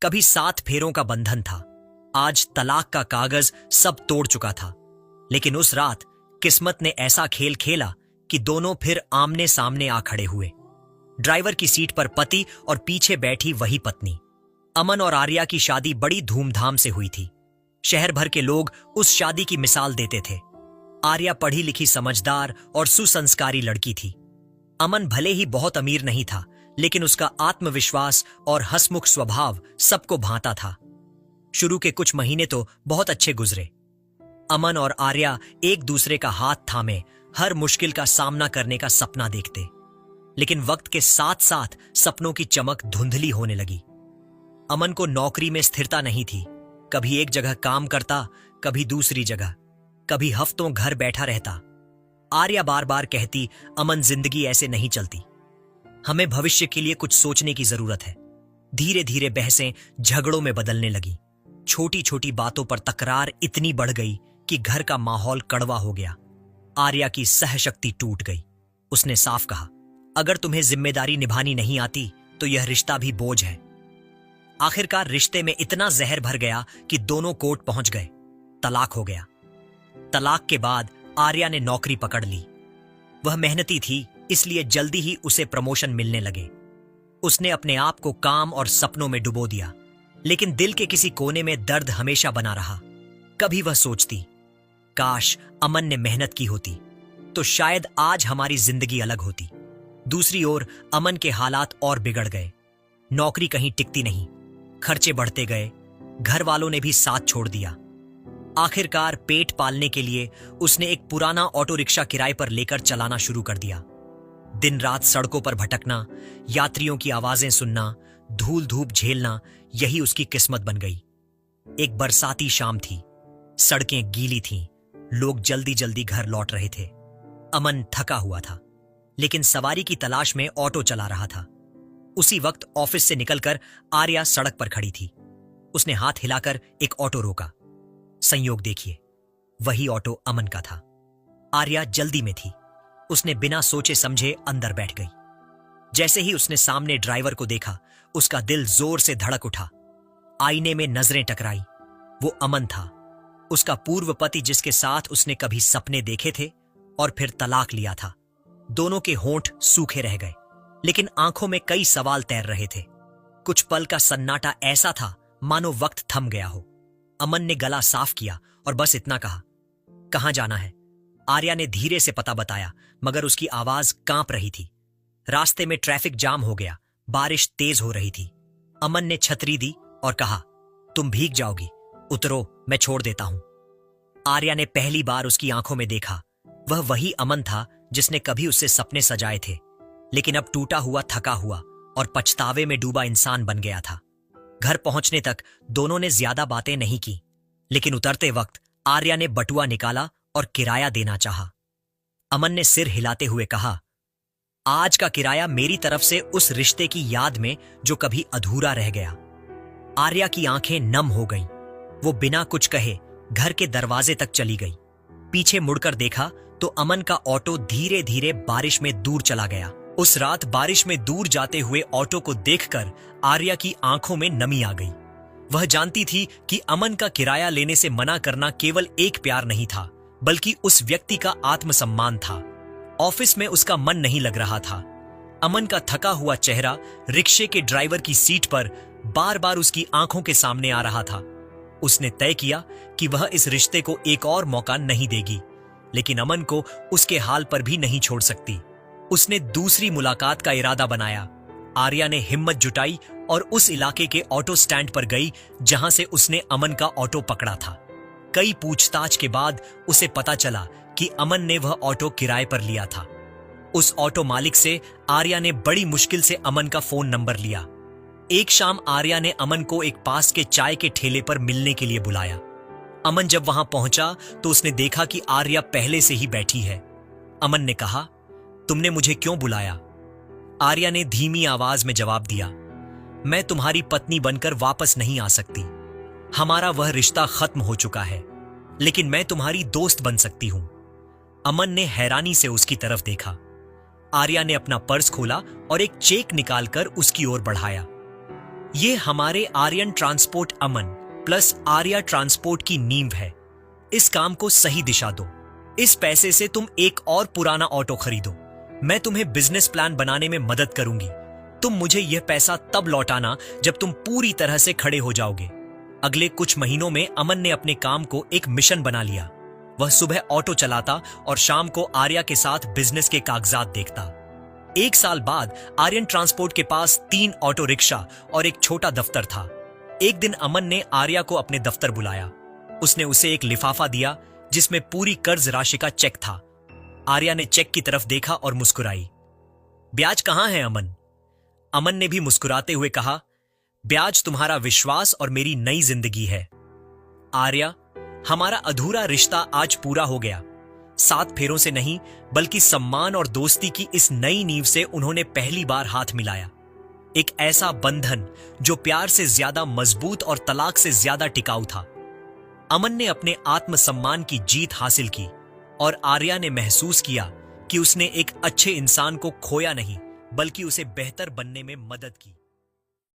कभी 7 फेरों का बंधन था। आज तलाक का कागज सब तोड़ चुका था। लेकिन उस रात किस्मत ने ऐसा खेल खेला कि दोनों फिर आमने सामने आ खड़े हुए। ड्राइवर की सीट पर पति और पीछे बैठी वही पत्नी। अमन और आर्या की शादी बड़ी धूमधाम से हुई थी। शहर भर के लोग उस शादी की मिसाल देते थे। आर्या पढ़ी लिखी, समझदार और सुसंस्कारी लड़की थी। अमन भले ही बहुत अमीर नहीं था, लेकिन उसका आत्मविश्वास और हंसमुख स्वभाव सबको भाता था। शुरू के कुछ महीने तो बहुत अच्छे गुजरे। अमन और आर्या एक दूसरे का हाथ थामे हर मुश्किल का सामना करने का सपना देखते। लेकिन वक्त के साथ साथ सपनों की चमक धुंधली होने लगी। अमन को नौकरी में स्थिरता नहीं थी। कभी एक जगह काम करता, कभी दूसरी जगह, कभी हफ्तों घर बैठा रहता। आर्या बार बार कहती, अमन, जिंदगी ऐसे नहीं चलती। हमें भविष्य के लिए कुछ सोचने की जरूरत है। धीरे धीरे बहसें झगड़ों में बदलने लगी। छोटी छोटी बातों पर तकरार इतनी बढ़ गई कि घर का माहौल कड़वा हो गया। आर्या की सहशक्ति टूट गई। उसने साफ कहा, अगर तुम्हें जिम्मेदारी निभानी नहीं आती तो यह रिश्ता भी बोझ है। आखिरकार रिश्ते में इतना जहर भर गया कि दोनों कोर्ट पहुंच गए। तलाक हो गया। तलाक के बाद आर्या ने नौकरी पकड़ ली। वह मेहनती थी, इसलिए जल्दी ही उसे प्रमोशन मिलने लगे। उसने अपने आप को काम और सपनों में डुबो दिया। लेकिन दिल के किसी कोने में दर्द हमेशा बना रहा। कभी वह सोचती, काश अमन ने मेहनत की होती तो शायद आज हमारी जिंदगी अलग होती। दूसरी ओर अमन के हालात और बिगड़ गए। नौकरी कहीं टिकती नहीं, खर्चे बढ़ते गए, घर वालों ने भी साथ छोड़ दिया। आखिरकार पेट पालने के लिए उसने एक पुराना ऑटो रिक्शा किराए पर लेकर चलाना शुरू कर दिया। दिन रात सड़कों पर भटकना, यात्रियों की आवाजें सुनना, धूल धूप झेलना, यही उसकी किस्मत बन गई। एक बरसाती शाम थी। सड़कें गीली थीं। लोग जल्दी जल्दी घर लौट रहे थे। अमन थका हुआ था, लेकिन सवारी की तलाश में ऑटो चला रहा था। उसी वक्त ऑफिस से निकलकर आर्या सड़क पर खड़ी थी। उसने हाथ हिलाकर एक ऑटो रोका। संयोग देखिए, वही ऑटो अमन का था। आर्या जल्दी में थी। उसने बिना सोचे समझे अंदर बैठ गई। जैसे ही उसने सामने ड्राइवर को देखा, उसका दिल जोर से धड़क उठा। आईने में नजरें टकराई। वो अमन था, उसका पूर्व पति, जिसके साथ उसने कभी सपने देखे थे और फिर तलाक लिया था। दोनों के होंठ सूखे रह गए, लेकिन आंखों में कई सवाल तैर रहे थे। कुछ पल का सन्नाटा ऐसा था मानो वक्त थम गया हो। अमन ने गला साफ किया और बस इतना कहा, कहां जाना है? आर्या ने धीरे से पता बताया, मगर उसकी आवाज कांप रही थी। रास्ते में ट्रैफिक जाम हो गया। बारिश तेज हो रही थी। अमन ने छतरी दी और कहा, तुम भीग जाओगी, उतरो, मैं छोड़ देता हूं। आर्या ने पहली बार उसकी आंखों में देखा। वह वही अमन था जिसने कभी उससे सपने सजाए थे, लेकिन अब टूटा हुआ, थका हुआ और पछतावे में डूबा इंसान बन गया था। घर पहुंचने तक दोनों ने ज्यादा बातें नहीं की, लेकिन उतरते वक्त आर्या ने बटुआ निकाला और किराया देना चाहा। अमन ने सिर हिलाते हुए कहा, आज का किराया मेरी तरफ से उस रिश्ते की याद में जो कभी अधूरा रह गया। आर्या की आंखें नम हो गईं। वो बिना कुछ कहे घर के दरवाजे तक चली गई। पीछे मुड़कर देखा तो अमन का ऑटो धीरे धीरे बारिश में दूर चला गया। उस रात बारिश में दूर जाते हुए ऑटो को देखकर आर्या की आंखों में नमी आ गई। वह जानती थी कि अमन का किराया लेने से मना करना केवल एक प्यार नहीं था, बल्कि उस व्यक्ति का आत्मसम्मान था। ऑफिस में उसका मन नहीं लग रहा था। अमन का थका हुआ चेहरा रिक्शे के ड्राइवर की सीट पर बार बार उसकी आंखों के सामने आ रहा था। उसने तय किया कि वह इस रिश्ते को एक और मौका नहीं देगी, लेकिन अमन को उसके हाल पर भी नहीं छोड़ सकती। उसने दूसरी मुलाकात का इरादा बनाया। आर्या ने हिम्मत जुटाई और उस इलाके के ऑटो स्टैंड पर गई जहां से उसने अमन का ऑटो पकड़ा था। कई पूछताछ के बाद उसे पता चला कि अमन ने वह ऑटो किराए पर लिया था। उस ऑटो मालिक से आर्या ने बड़ी मुश्किल से अमन का फोन नंबर लिया। एक शाम आर्या ने अमन को एक पास के चाय के ठेले पर मिलने के लिए बुलाया। अमन जब वहां पहुंचा तो उसने देखा कि आर्या पहले से ही बैठी है। अमन ने कहा, तुमने मुझे क्यों बुलाया? आर्या ने धीमी आवाज में जवाब दिया, मैं तुम्हारी पत्नी बनकर वापस नहीं आ सकती। हमारा वह रिश्ता खत्म हो चुका है, लेकिन मैं तुम्हारी दोस्त बन सकती हूं। अमन ने हैरानी से उसकी तरफ देखा। आर्या ने अपना पर्स खोला और एक चेक निकालकर उसकी ओर बढ़ाया। ये हमारे आर्यन ट्रांसपोर्ट अमन प्लस आर्या ट्रांसपोर्ट की नींव है। इस काम को सही दिशा दो। इस पैसे से तुम एक और पुराना ऑटो खरीदो। मैं तुम्हें बिजनेस प्लान बनाने में मदद करूंगी। तुम मुझे यह पैसा तब लौटाना जब तुम पूरी तरह से खड़े हो जाओगे। अगले कुछ महीनों में अमन ने अपने काम को एक मिशन बना लिया। वह सुबह ऑटो चलाता और शाम को आर्या के साथ बिजनेस के कागजात देखता। 1 साल बाद आर्यन ट्रांसपोर्ट के पास 3 ऑटो रिक्शा और एक छोटा दफ्तर था। एक दिन अमन ने आर्या को अपने दफ्तर बुलाया। उसने उसे एक लिफाफा दिया जिसमें पूरी कर्ज राशि का चेक था। आर्या ने चेक की तरफ देखा और मुस्कुराई। ब्याज कहां है अमन? अमन ने भी मुस्कुराते हुए कहा, ब्याज तुम्हारा विश्वास और मेरी नई जिंदगी है। आर्या, हमारा अधूरा रिश्ता आज पूरा हो गया। 7 फेरों से नहीं बल्कि सम्मान और दोस्ती की इस नई नींव से उन्होंने पहली बार हाथ मिलाया। एक ऐसा बंधन जो प्यार से ज्यादा मजबूत और तलाक से ज्यादा टिकाऊ था। अमन ने अपने आत्मसम्मान की जीत हासिल की और आर्या ने महसूस किया कि उसने एक अच्छे इंसान को खोया नहीं बल्कि उसे बेहतर बनने में मदद की।